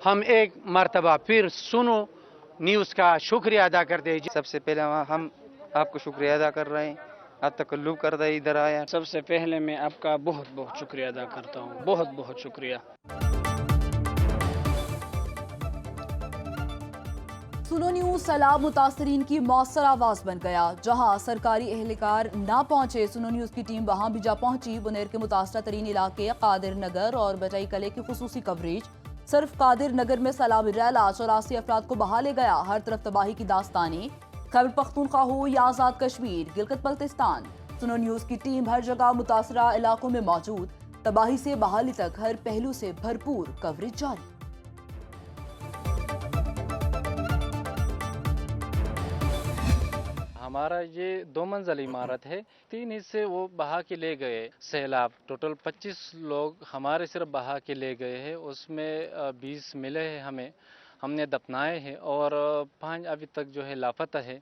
हम एक मर्तबा फिर सुनो न्यूज़ का शुक्रिया अदा करते हैं। सबसे पहले हम आपको शुक्रिया अदा कर रहे हैं, आप तकल्लुफ़ कर रहे इधर आया। सबसे पहले मैं आपका बहुत बहुत शुक्रिया अदा करता हूँ, बहुत बहुत शुक्रिया। सुनो न्यूज़ सैलाब मुतासरीन की मौसर आवाज बन गया। जहां सरकारी एहलकार ना पहुंचे, सुनो न्यूज़ की टीम वहां भी जा पहुंची। बुनेर के मुतासरा तरीन इलाके कादिर नगर और बटाई कले की खुसूसी कवरेज। सिर्फ कादिर नगर में सैलाबी रैला 84 अफराद को बहा ले गया। हर तरफ तबाही की दास्तानी। खैबर पख्तूनख्वा हो या आज़ाद कश्मीर, गिलगित बल्तिस्तान, सुनो न्यूज़ की टीम हर जगह मुतासरा इलाकों में मौजूद। तबाही से बहाली तक हर पहलू से भरपूर कवरेज जारी। हमारा ये 2 मंजिल इमारत है, 3 हिस्से वो बहा के ले गए सैलाब। टोटल 25 लोग हमारे सिर्फ बहा के ले गए हैं, उसमें 20 मिले हैं हमें, हमने दफनाए हैं और 5 अभी तक जो है लापता है।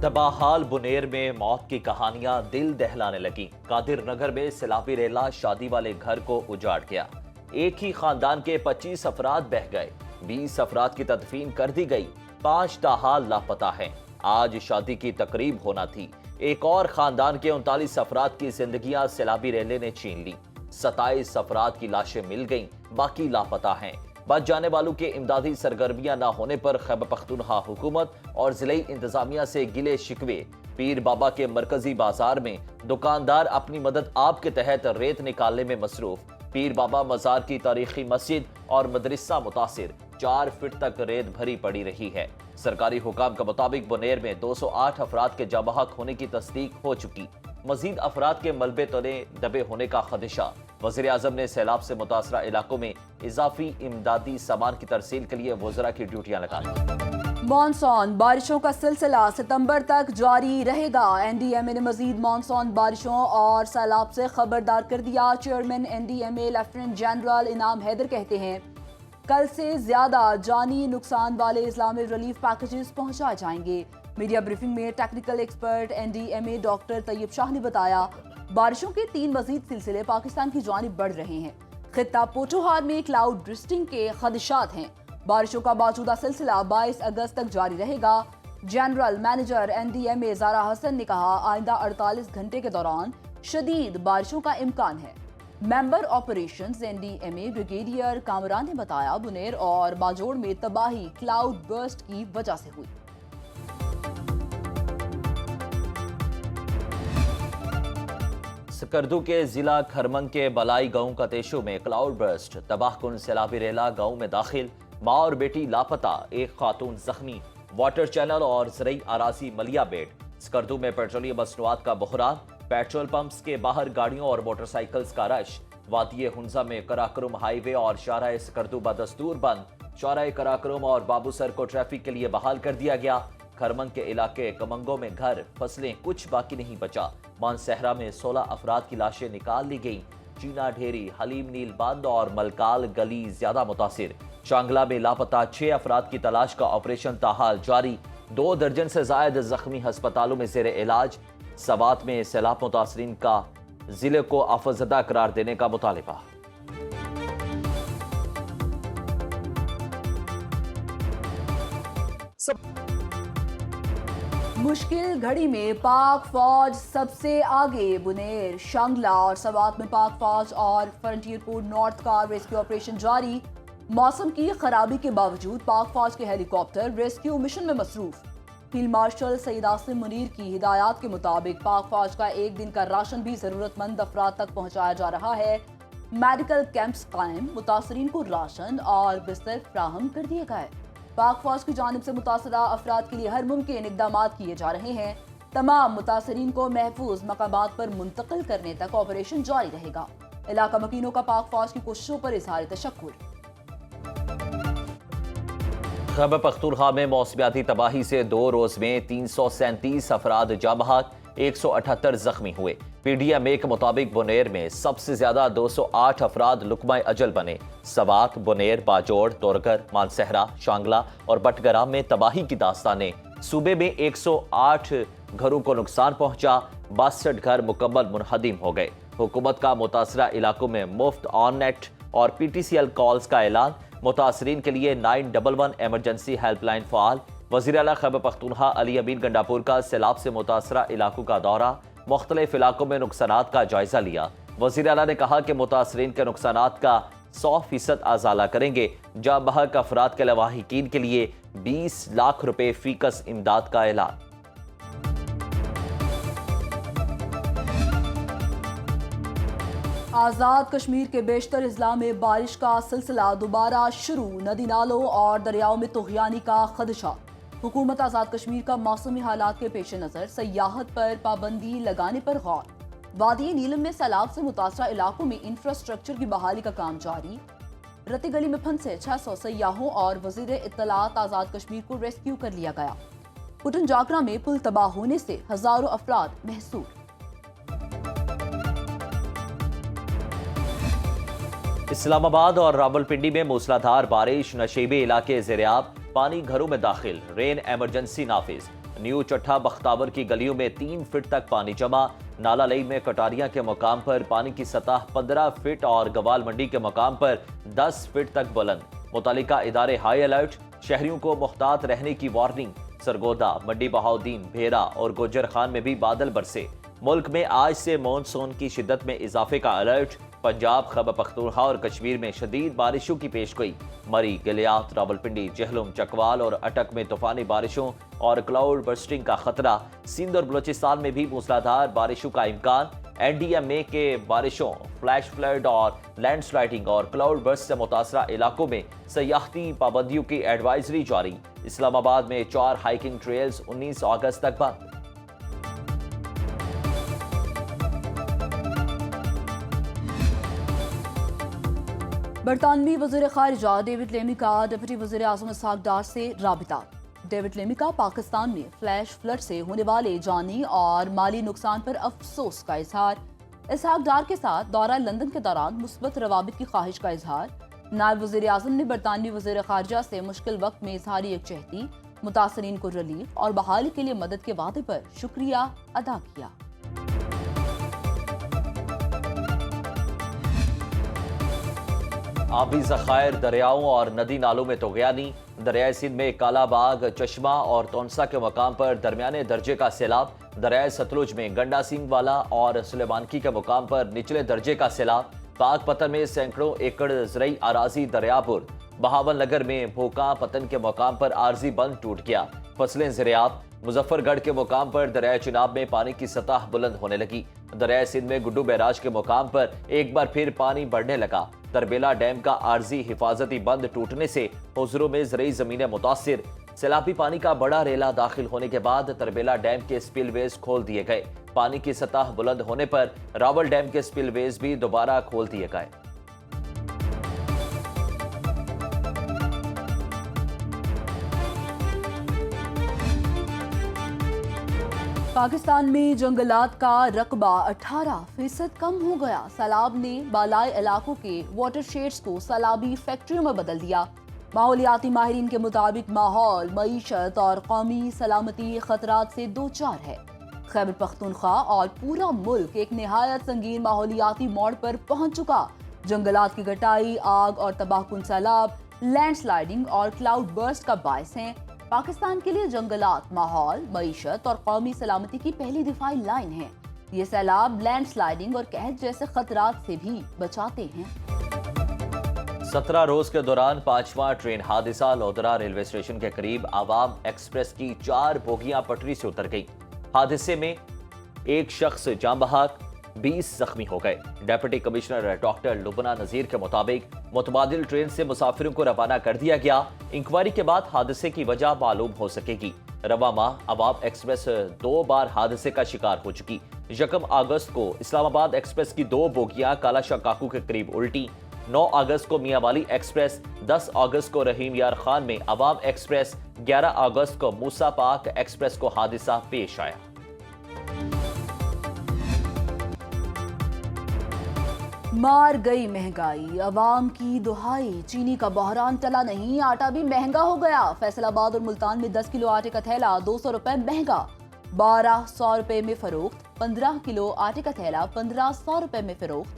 तबाहाल बुनेर में मौत की कहानियां दिल दहलाने लगी। कादिर नगर में सैलाबी रेला शादी वाले घर को उजाड़ गया। एक ही खानदान के 25 अफराद बह गए, 20 अफराद की तदफीन कर दी गई, 5 ताहाल लापता हैं। आज शादी की तकरीब होना थी। एक और खानदान के 39 अफराद की जिंदगियां सैलाबी रेले ने छीन ली। 27 अफराद की लाशें मिल गईं, बाकी लापता हैं। बच जाने वालों के इमदादी सरगर्मियां न होने पर खैबर पख्तूनख्वा हुकूमत और जिले इंतजामिया से गिले शिकवे। पीर बाबा के मरकजी बाजार में दुकानदार अपनी मदद आप के तहत रेत निकालने में मसरूफ। पीर बाबा मजार की तारीखी मस्जिद और मदरसा मुतासिर, 4 फीट तक रेत भरी पड़ी रही है। सरकारी हुकाम के मुताबिक बुनेर में 208 अफराद के जाबहक होने की तस्दीक हो चुकी। मजीद अफराद के मलबे तले दबे होने का खदशा। वज़ीर आज़म ने सैलाब से मुतासरा इलाकों में इजाफी इमदादी सामान की तरसील के लिए वज़रा की ड्यूटियां लगा दी। मॉनसून बारिशों का सिलसिला सितंबर तक जारी रहेगा। एनडीएमए ने मजीद मॉनसून बारिशों और सैलाब से खबरदार कर दिया। चेयरमैन एनडीएमए लेफ्टिनेंट जनरल इनाम हैदर कहते हैं कल से ज्यादा जानी नुकसान वाले इस्लामिक रिलीफ पैकेजेस पहुंचाए जाएंगे। मीडिया ब्रीफिंग में technical expert NDMA doctor Tayyab Shah ने बताया बारिशों के 3 मजीद सिलसिले पाकिस्तान की जानिब बढ़ रहे हैं। खित्ता पोठोहार में क्लाउड ब्रिस्टिंग के खदशात हैं। बारिशों का मौजूदा सिलसिला 22 अगस्त तक जारी रहेगा। General manager NDMA Zara Hasan ने कहा आइंदा 48 घंटे के दौरान शदीद बारिशों का इम्कान है। Member operations NDMA brigadier Kamran ने बताया बुनेर और बाजोड़ में तबाही क्लाउड बर्स्ट की वजह से हुई। सकर्दू के जिला खरमंग के बलाई गांव का तेशु में क्लाउड बर्स्ट, तबाहकुन सैलाबी रेला गांव में दाखिल, माँ और बेटी लापता, एक खातून जख्मी। वाटर चैनल और ज़रई अराजी मलिया बेट। सकर्दू में पेट्रोलियम मसनूआत का बहरान, पेट्रोल पंप्स के बाहर गाड़ियों और मोटरसाइकिल्स का रश। वादिये हुंजा में कराकरम हाईवे और शाहराह सकर्दू बदस्तूर बंद। शाहराह कराकरम और बाबूसर को ट्रैफिक के लिए बहाल कर दिया गया। खरमंग के इलाके कमंगों में घर, फसलें कुछ बाकी नहीं बचा। मानसहरा में 16 अफराद की लाशें निकाल ली गईं। चीना ढेरी, हलीम नील बंद और मलकाल गली ज्यादा मुतासिर। चांगला में लापता 6 अफराद की तलाश का ऑपरेशन ताहाल जारी। 2 दर्जन से जायद जख्मी अस्पतालों में जेर इलाज। सवात में सैलाब मुतासरीन का जिले को आफतज़दा करार देने का मुतालिबा। मुश्किल घड़ी में पाक फौज सबसे आगे। बुनेर, शांगला और सवात में पाक फौज और फ्रंटियर कोर नॉर्थ का रेस्क्यू ऑपरेशन जारी। मौसम की खराबी के बावजूद पाक फौज के हेलीकॉप्टर रेस्क्यू मिशन में मसरूफ। फील्ड मार्शल सईद आसिम मुनीर की हिदायत के मुताबिक पाक फौज का एक दिन का राशन भी जरूरतमंद अफराद तक पहुंचाया जा रहा है। मेडिकल कैंप्स कायम, मुतासरीन को राशन और बिस्तर फ्राहम कर दिए गए। पाक फौज की जानिब से मुतासरा अफराद के लिए हर मुमकिन इकदाम किए जा रहे हैं। तमाम मुतासरीन को महफूज मकामात पर मुंतकिल करने तक ऑपरेशन जारी रहेगा। इलाका मकीनों का पाक फौज की कोशिशों पर इजहार तशक्कुर। खैबर पख्तूनख्वा में मौसमियाती तबाही से 2 रोज में 337 अफराद जाबहक, 178 जख्मी हुए। पीडीएमए के मुताबिक बुनेर में सबसे ज्यादा 208 अफराद लुकमाए अजल बने। सवात, बुनेर, बाजोड़, तोरगर, मानसहरा, शांगला और बटगरा में तबाही की दास्तानें। सूबे में 108 घरों को नुकसान पहुंचा, 62 घर मुकम्मल मुनहदिम हो गए। हुकूमत का मुतासरा इलाकों में मुफ्त ऑन नेट اور PTCL کالز کا اعلان، متاثرین کے لیے 911 ایمرجنسی ہیلپ لائن فعال۔ وزیر اعلیٰ خیبر پختونخوا علی امین گنڈاپور کا سیلاب سے متاثرہ علاقوں کا دورہ، مختلف علاقوں میں نقصانات کا جائزہ لیا۔ وزیر اعلیٰ نے کہا کہ متاثرین کے نقصانات کا 100% ازالہ کریں گے۔ جاں بحق افراد کے لواحقین کے لیے 20 لاکھ روپے فی کس امداد کا اعلان۔ آزاد کشمیر کے بیشتر اضلاع میں بارش کا سلسلہ دوبارہ شروع، ندی نالوں اور دریاؤں میں طغیانی کا خدشہ۔ حکومت آزاد کشمیر کا موسمی حالات کے پیش نظر سیاحت پر پابندی لگانے پر غور۔ وادی نیلم میں سیلاب سے متاثرہ علاقوں میں انفراسٹرکچر کی بحالی کا کام جاری۔ رتی گلی میں پھنسے 600 سیاحوں اور وزیر اطلاعات آزاد کشمیر کو ریسکیو کر لیا گیا۔ پٹن جاگرا میں پل تباہ ہونے سے ہزاروں افراد محصور۔ اسلام آباد اور راولپنڈی میں موسلادھار بارش، نشیبی علاقے زیرآب، پانی گھروں میں داخل، رین ایمرجنسی نافذ۔ نیو چٹھا بختاور کی گلیوں میں 3 فٹ تک پانی جمع، نالا لئی میں کٹاریاں کے مقام پر پانی کی سطح 15 فٹ اور گوال منڈی کے مقام پر 10 فٹ تک بلند۔ متعلقہ ادارے ہائی الرٹ، شہریوں کو محتاط رہنے کی وارننگ۔ سرگودا، منڈی بہاؤدین، بھیرا اور گوجر خان میں بھی بادل برسے۔ ملک میں آج سے مانسون کی شدت میں اضافے کا الرٹ۔ پنجاب، خیبر پختونخوا اور کشمیر میں شدید بارشوں کی پیشگوئی۔ مری، گلیات، راولپنڈی، جہلم، چکوال اور اٹک میں طوفانی بارشوں اور کلاؤڈ برسٹنگ کا خطرہ۔ سندھ اور بلوچستان میں بھی موسلادھار بارشوں کا امکان۔ NDMA کے بارشوں، فلیش فلڈ اور لینڈ سلائڈنگ اور کلاؤڈ برسٹ سے متاثرہ علاقوں میں سیاحتی پابندیوں کی ایڈوائزری جاری۔ اسلام آباد میں 4 ہائکنگ ٹریلز 19 اگست تک بند۔ برطانوی وزیر خارجہ ڈیوڈ لیمی کا ڈپٹی وزیر اعظم اسحاق ڈار سے رابطہ۔ ڈیوڈ لیمی کا پاکستان میں فلیش فلڈ سے ہونے والے جانی اور مالی نقصان پر افسوس کا اظہار۔ اسحاق ڈار کے ساتھ دورہ لندن کے دوران مثبت روابط کی خواہش کا اظہار۔ نائب وزیر اعظم نے برطانوی وزیر خارجہ سے مشکل وقت میں اظہار یکجہتی، متاثرین کو ریلیف اور بحالی کے لیے مدد کے وعدے پر شکریہ ادا کیا۔ آبی ذخائر، دریاؤں اور ندی نالوں میں طغیانی۔ دریائے سندھ میں کالا باغ، چشمہ اور تونسا کے مقام پر درمیانے درجے کا سیلاب۔ دریائے ستلج میں گنڈا سنگھ والا اور سلیمانکی کے مقام پر نچلے درجے کا سیلاب۔ پاک پتن میں سینکڑوں ایکڑ زرعی اراضی دریا پر۔ بہاول نگر میں بھوکا پتن کے مقام پر عارضی بند ٹوٹ گیا، فصلیں زرعیاب۔ مظفر گڑھ کے مقام پر دریائے چناب میں پانی کی سطح بلند ہونے لگی۔ دریائے سندھ میں گڈو بیراج کے مقام پر ایک بار پھر پانی بڑھنے لگا۔ تربیلا ڈیم کا عارضی حفاظتی بند ٹوٹنے سے حضروں میں زرعی زمینیں متاثر۔ سیلابی پانی کا بڑا ریلا داخل ہونے کے بعد تربیلا ڈیم کے سپل ویز کھول دیے گئے۔ پانی کی سطح بلند ہونے پر راول ڈیم کے سپل ویز بھی دوبارہ کھول دیے گئے۔ پاکستان میں جنگلات کا رقبہ 18% کم ہو گیا۔ سیلاب نے بالائی علاقوں کے واٹر شیڈز کو سیلابی فیکٹریوں میں بدل دیا۔ ماحولیاتی ماہرین کے مطابق ماحول، معیشت اور قومی سلامتی خطرات سے دوچار ہے۔ خیبر پختونخوا اور پورا ملک ایک نہایت سنگین ماحولیاتی موڑ پر پہنچ چکا۔ جنگلات کی کٹائی، آگ اور تباہ کن سیلاب، لینڈ سلائڈنگ اور کلاؤڈ برسٹ کا باعث ہیں۔ پاکستان کے لیے جنگلات ماحول، معیشت اور قومی سلامتی کی پہلی دفاعی لائن ہے۔ یہ سیلاب، لینڈ سلائڈنگ اور قحط جیسے خطرات سے بھی بچاتے ہیں۔ 17 روز کے دوران 5واں ٹرین حادثہ۔ لودھرا ریلوے اسٹیشن کے قریب عوام ایکسپریس کی 4 بوگیاں پٹری سے اتر گئی۔ حادثے میں ایک شخص جاں بحق، 20 زخمی ہو گئے۔ ڈیپٹی کمشنر ڈاکٹر لبنہ نذیر کے مطابق متبادل ٹرین سے مسافروں کو روانہ کر دیا گیا۔ انکوائری کے بعد حادثے کی وجہ معلوم ہو سکے گی۔ رواں ماہ عوام ایکسپریس 2 بار حادثے کا شکار ہو چکی۔ 1 اگست کو اسلام آباد ایکسپریس کی 2 بوگیاں کالا شاہ کاکو کے قریب الٹی۔ 9 اگست کو میاں والی ایکسپریس، 10 اگست کو رحیم یار خان میں عوام ایکسپریس، 11 اگست کو موسیٰ پاک ایکسپریس کو حادثہ پیش آیا۔ مار گئی مہنگائی، عوام کی دہائی، چینی کا بحران ٹلا نہیں، آٹا بھی مہنگا ہو گیا۔ فیصل آباد اور ملتان میں 10 کلو آٹے کا تھیلا 200 روپے مہنگا، 1200 روپے میں فروخت۔ 15 کلو آٹے کا تھیلا 1500 روپے میں فروخت۔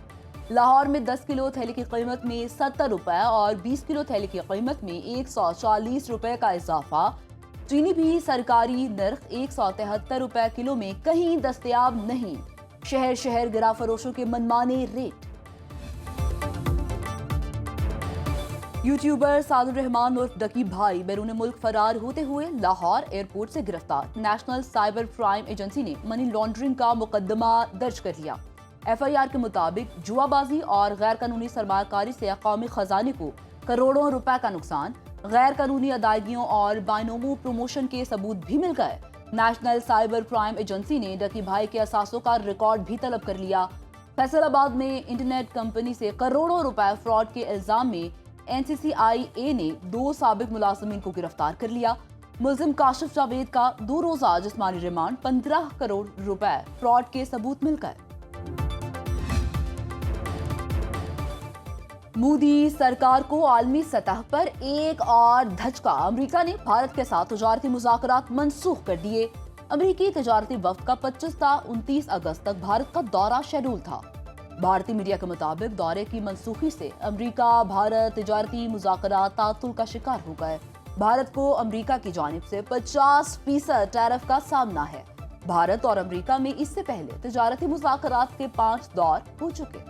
लाहौर में 10 किलो थैली की कीमत में 70 रुपए और 20 किलो थैली की कीमत में 140 रुपए का इजाफा। चीनी भी सरकारी नर्ख 173 रुपए किलो में कहीं दस्तयाब नहीं। शहर शहर गिरा फरोशों के मनमाने रेट। यूट्यूबर सादुर रहमान उर्फ डकी भाई बैरून मुल्क फरार होते हुए लाहौर एयरपोर्ट से गिरफ्तार। नेशनल साइबर क्राइम एजेंसी ने मनी लॉन्ड्रिंग का मुकदमा दर्ज कर लिया। FIR के मुताबिक जुआबाजी और गैर कानूनी सरमाकारी से कौमी खजाने को करोड़ों रुपए का नुकसान, गैर कानूनी अदायगियों और बायनोमो प्रमोशन के सबूत भी मिल गए। नेशनल साइबर क्राइम एजेंसी ने डकी भाई के असासों का रिकॉर्ड भी तलब कर लिया। फैसलाबाद में इंटरनेट कंपनी से करोड़ों रुपए फ्रॉड के इल्जाम में NCCIA ने 2 साबिक मुलाजिमीन को गिरफ्तार कर लिया। मुलजिम काशिफ जावेद का 2 रोजा जिस्मानी रिमांड, 15 करोड़ रुपए फ्रॉड के सबूत मिल गए। मोदी सरकार को आलमी सतह पर एक और धचका। अमेरिका ने भारत के साथ तजारती मुज़ाकरात मनसूख कर दिए। अमेरिकी तजारती वफ्द का 25 से 29 अगस्त तक भारत का दौरा शेड्यूल था। भारतीय मीडिया के मुताबिक दौरे की मनसूखी से अमेरिका भारत तजारती मुज़ाकरात तातुल का शिकार हो गए। भारत को अमेरिका की जानिब से 50% टैरिफ का सामना है। भारत और अमेरिका में इससे पहले तजारती मुज़ाकरात के 5 दौर हो चुके।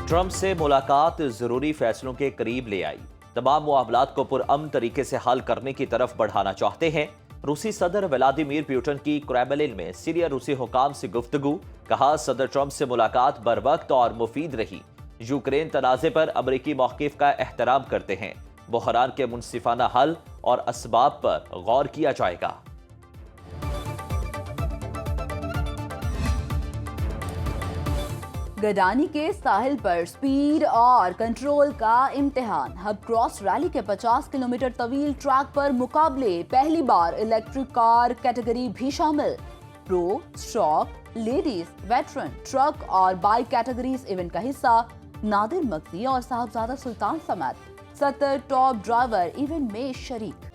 ट्रंप से मुलाकात जरूरी फैसलों के करीब ले आई। तमाम मामलात को पुरअमन तरीके से हल करने की तरफ बढ़ाना चाहते हैं। रूसी सदर व्लादिमीर पुतिन की क्रेमलिन में सीरिया रूसी हुकाम से गुफ्तगू। कहा, सदर ट्रंप से मुलाकात बरवक्त और मुफीद रही। यूक्रेन तनाज़े पर अमरीकी मौक़िफ़ का एहतराम करते हैं। बहरान के मुनसिफाना हल और असबाब पर गौर किया जाएगा। गडानी के साहिल पर स्पीड और कंट्रोल का इम्तिहान। हब क्रॉस रैली के 50 किलोमीटर तवील ट्रैक पर मुकाबले। पहली बार इलेक्ट्रिक कार कैटेगरी भी शामिल। Pro, stroke, ladies, veteran, truck और बाइक कैटेगरीज इवेंट का हिस्सा। नादिर मक्सी और साहबजादा सुल्तान समेत 70 टॉप ड्राइवर इवेंट में शरीक।